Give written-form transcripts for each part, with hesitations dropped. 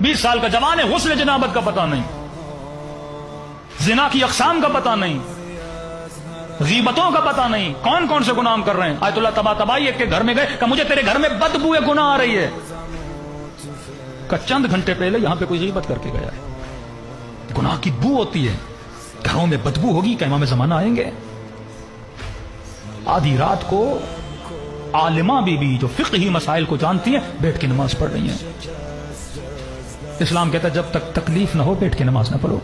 20 سال کا جوان ہے، غسل جنابت کا پتہ نہیں، زنا کی اقسام کا پتہ نہیں، غیبتوں کا پتہ نہیں، کون کون سے گناہ کر رہے ہیں۔ آیت اللہ تباہی ایک کے گھر میں گئے کہ مجھے تیرے گھر میں بدبو گناہ آ رہی ہے، کہ چند گھنٹے پہلے یہاں پہ کوئی غیبت کر کے گیا ہے، گناہ کی بو ہوتی ہے، گھروں میں بدبو ہوگی کہ امام زمانہ آئیں گے۔ آدھی رات کو عالمہ بی بی جو فقہی مسائل کو جانتی ہیں بیٹھ کے نماز پڑھ رہی ہیں۔ اسلام کہتا ہے جب تک تکلیف نہ ہو بیٹھ کے نماز نہ پڑھو۔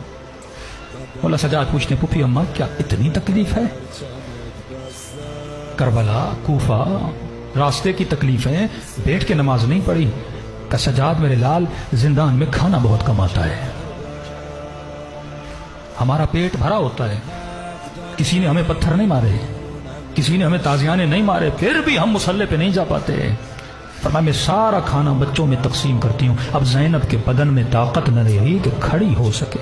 مولا سجاد پوچھتے ہیں پھوپھی اماں کیا اتنی تکلیف ہے؟ کربلا، کوفہ، راستے کی تکلیفیں، بیٹھ کے نماز نہیں پڑھی؟ کہ سجاد میرے لال زندان میں کھانا بہت کم آتا ہے، ہمارا پیٹ بھرا ہوتا ہے، کسی نے ہمیں پتھر نہیں مارے، کسی نے ہمیں تازیانے نہیں مارے، پھر بھی ہم مصلے پہ نہیں جا پاتے۔ فرمایا میں سارا کھانا بچوں میں تقسیم کرتی ہوں۔ اب زینب کے بدن میں طاقت نہ رہی کہ کھڑی ہو سکے،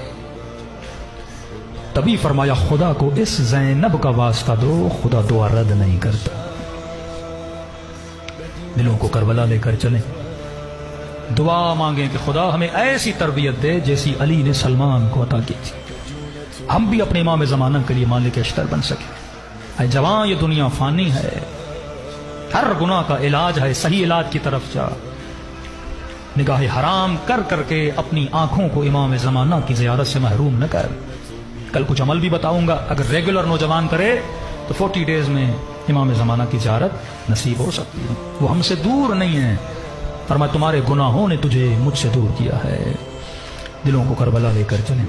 تبھی فرمایا خدا کو اس زینب کا واسطہ دو، خدا دعا رد نہیں کرتا۔ دلوں کو کربلا لے کر چلیں، دعا مانگیں کہ خدا ہمیں ایسی تربیت دے جیسی علی نے سلمان کو عطا کی تھی، ہم بھی اپنے امام زمانہ کے لیے مالک اشتر بن سکیں۔ اے جوان یہ دنیا فانی ہے، ہر گناہ کا علاج ہے، صحیح علاج کی طرف جا، نگاہ حرام کر کر کے اپنی آنکھوں کو امام زمانہ کی زیارت سے محروم نہ کر۔ کل کچھ عمل بھی بتاؤں گا، اگر ریگولر نوجوان کرے تو 40 ڈیز میں امام زمانہ کی زیارت نصیب ہو سکتی ہے۔ وہ ہم سے دور نہیں ہے، فرمایا تمہارے گناہوں نے تجھے مجھ سے دور کیا ہے۔ دلوں کو کربلا لے کر چلیں۔